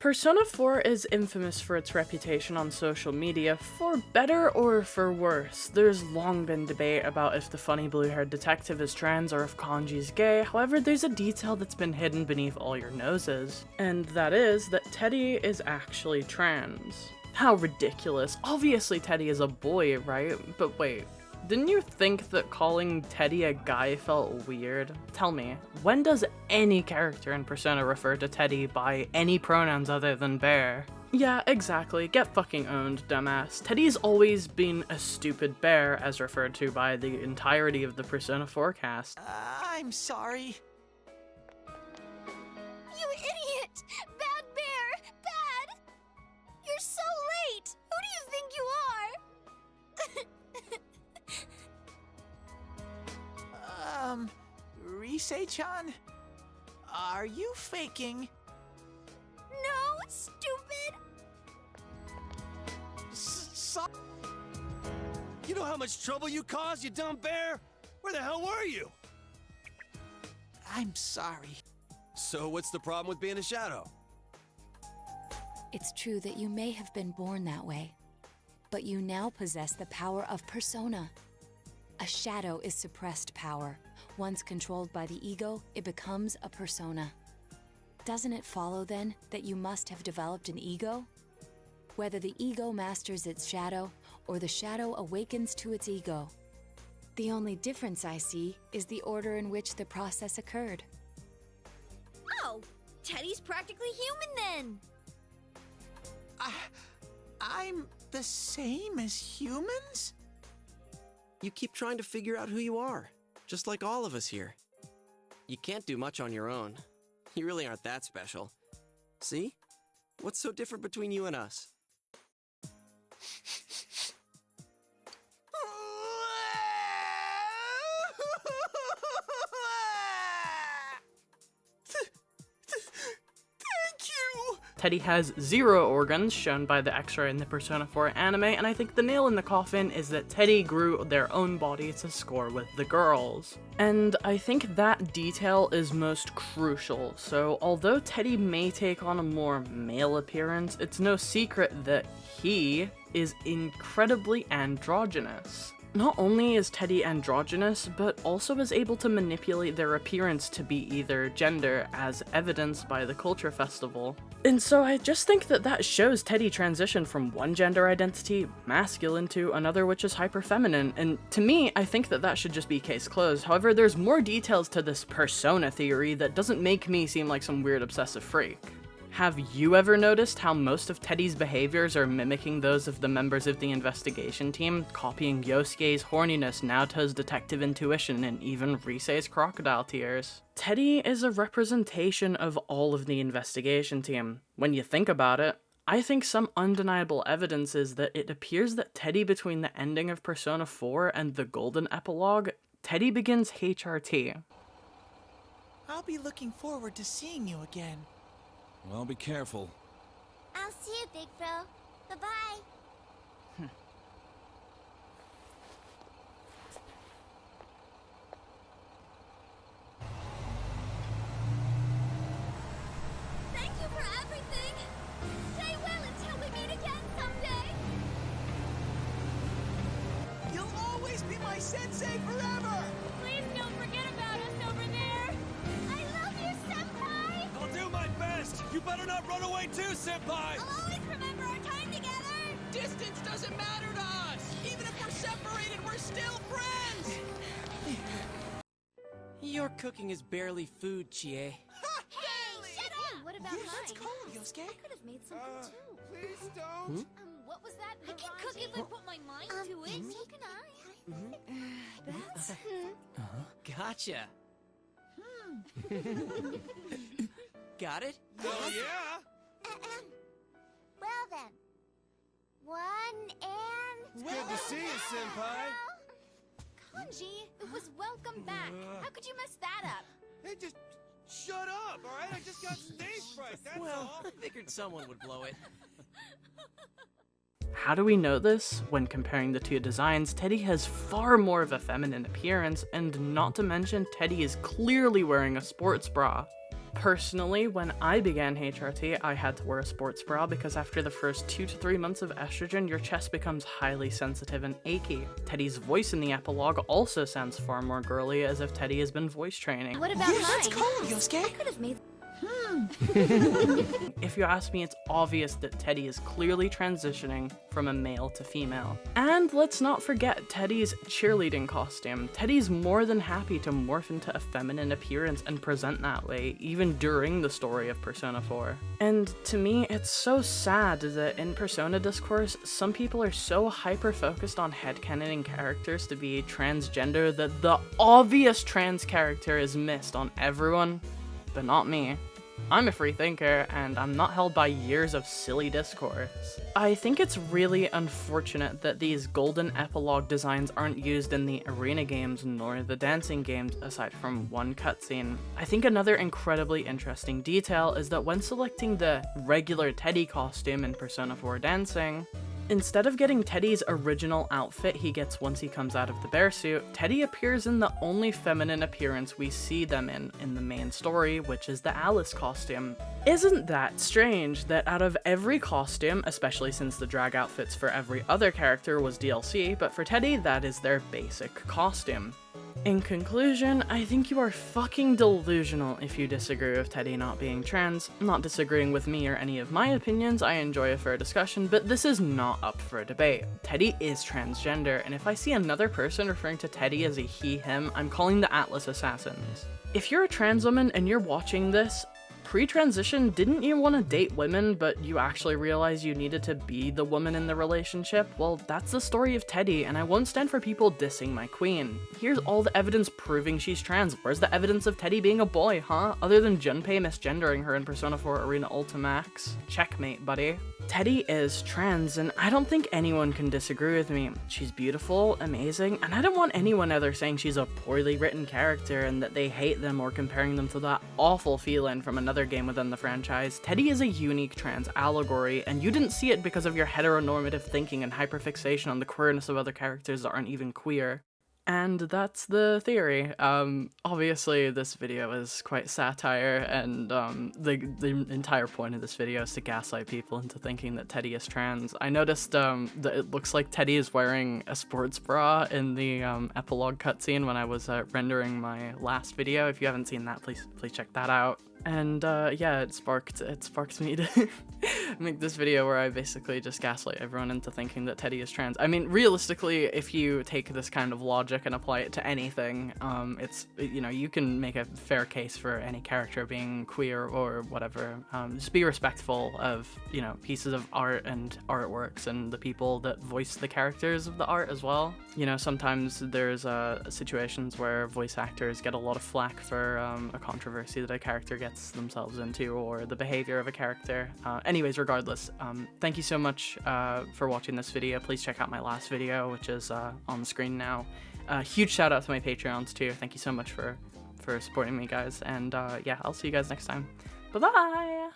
Persona 4 is infamous for its reputation on social media, for better or for worse. There's long been debate about if the funny blue-haired detective is trans or if Kanji's gay. However, there's a detail that's been hidden beneath all your noses, and that is that Teddie is actually trans. How ridiculous. Obviously Teddie is a boy, right? But wait, didn't you think that calling Teddie a guy felt weird? Tell me, when does any character in Persona refer to Teddie by any pronouns other than bear? Yeah, exactly. Get fucking owned, dumbass. Teddie's always been a stupid bear, as referred to by the entirety of the Persona 4 cast. I'm sorry. You idiot! Bad bear! Bad! You're so late! Who do you think you are? Rise-chan? Are you faking? No, stupid! You know how much trouble you caused, you dumb bear? Where the hell were you? I'm sorry. So what's the problem with being a shadow? It's true that you may have been born that way, but you now possess the power of persona. A shadow is suppressed power. Once controlled by the ego, it becomes a persona. Doesn't it follow then that you must have developed an ego? Whether the ego masters its shadow or the shadow awakens to its ego. The only difference I see is the order in which the process occurred. Oh, Teddie's practically human then! I'm the same as humans? You keep trying to figure out who you are, just like all of us here. You can't do much on your own. You really aren't that special. See? What's so different between you and us? Teddie has 0 organs, shown by the X-ray in the Persona 4 anime, and I think the nail in the coffin is that Teddie grew their own body to score with the girls. And I think that detail is most crucial, so although Teddie may take on a more male appearance, it's no secret that he is incredibly androgynous. Not only is Teddie androgynous, but also is able to manipulate their appearance to be either gender, as evidenced by the Culture Festival. And so I just think that that shows Teddie transition from one gender identity, masculine, to another which is hyper-feminine, and to me, I think that that should just be case closed. However, there's more details to this persona theory that doesn't make me seem like some weird obsessive freak. Have you ever noticed how most of Teddie's behaviors are mimicking those of the members of the investigation team, copying Yosuke's horniness, Naoto's detective intuition, and even Rise's crocodile tears? Teddie is a representation of all of the investigation team. When you think about it, I think some undeniable evidence is that it appears that Teddie, between the ending of Persona 4 and the golden epilogue, Teddie begins HRT. I'll be looking forward to seeing you again. Well, be careful. I'll see you, Big Bro. Bye-bye. Thank you for everything! Stay well until we meet again someday! You'll always be my sensei forever! Please don't forget about us over there! I love you, Senpai! I'll do my best! You better not run away too, Senpai! I'll always remember our time together! Distance doesn't matter to us! Even if we're separated, we're still friends! Your cooking is barely food, Chie. Hey, shut up! What about Yeah, mine? that's cold, Yosuke. I could have made something too. Please don't! What was that? I can cook if I put my mind to it. So can I. That's... Gotcha. Got it? Oh, yeah? Well then. 1 and... It's good to see you, Senpai. Kanji, it was welcome back. How could you mess that up? Hey, just shut up, all right? I just got stage fright, that's Well, all. I figured someone would blow it. How do we know this? When comparing the two designs, Teddie has far more of a feminine appearance, and not to mention, Teddie is clearly wearing a sports bra. Personally, when I began HRT, I had to wear a sports bra because after the first 2 to 3 months of estrogen, your chest becomes highly sensitive and achy. Teddie's voice in the epilogue also sounds far more girly, as if Teddie has been voice training. What about mine? Let's go, Yosuke. I could have made. If you ask me, it's obvious that Teddie is clearly transitioning from a male to female. And let's not forget Teddie's cheerleading costume. Teddie's more than happy to morph into a feminine appearance and present that way, even during the story of Persona 4. And to me, it's so sad that in Persona discourse, some people are so hyper-focused on headcanoning characters to be transgender that the obvious trans character is missed on everyone, but not me. I'm a free thinker, and I'm not held by years of silly discourse. I think it's really unfortunate that these golden epilogue designs aren't used in the arena games nor the dancing games aside from one cutscene. I think another incredibly interesting detail is that when selecting the regular Teddie costume in Persona 4 Dancing, instead of getting Teddie's original outfit he gets once he comes out of the bear suit, Teddie appears in the only feminine appearance we see them in the main story, which is the Atlus costume. Isn't that strange that out of every costume, especially since the drag outfits for every other character was DLC, but for Teddie that is their basic costume? In conclusion, I think you are fucking delusional if you disagree with Teddie not being trans. Not disagreeing with me or any of my opinions, I enjoy a fair discussion, but this is not up for a debate. Teddie is transgender, and if I see another person referring to Teddie as a he/him, I'm calling the Atlus assassins. If you're a trans woman and you're watching this, pre-transition, didn't you want to date women, but you actually realized you needed to be the woman in the relationship? Well, that's the story of Teddie, and I won't stand for people dissing my queen. Here's all the evidence proving she's trans. Where's the evidence of Teddie being a boy, huh? Other than Junpei misgendering her in Persona 4 Arena Ultimax. Checkmate, buddy. Teddie is trans, and I don't think anyone can disagree with me. She's beautiful, amazing, and I don't want anyone either saying she's a poorly written character and that they hate them or comparing them to that awful feline from another game within the franchise. Teddie is a unique trans allegory, and you didn't see it because of your heteronormative thinking and hyperfixation on the queerness of other characters that aren't even queer. And that's the theory. Obviously this video is quite satire, and the entire point of this video is to gaslight people into thinking that Teddie is trans. I noticed that it looks like Teddie is wearing a sports bra in the epilogue cutscene when I was rendering my last video. If you haven't seen that, please check that out. And yeah, it sparked me to make this video where I basically just gaslight everyone into thinking that Teddie is trans. I mean, realistically, if you take this kind of logic and apply it to anything, you know, you can make a fair case for any character being queer or whatever. Just be respectful of, you know, pieces of art and artworks and the people that voice the characters of the art as well. You know, sometimes there's situations where voice actors get a lot of flack for a controversy that a character gets themselves into, or the behavior of a character. Anyways, regardless, thank you so much for watching this video. Please check out my last video, which is on the screen now. Huge shout out to my Patreons too. Thank you so much for supporting me, guys, and yeah, I'll see you guys next time. Bye bye.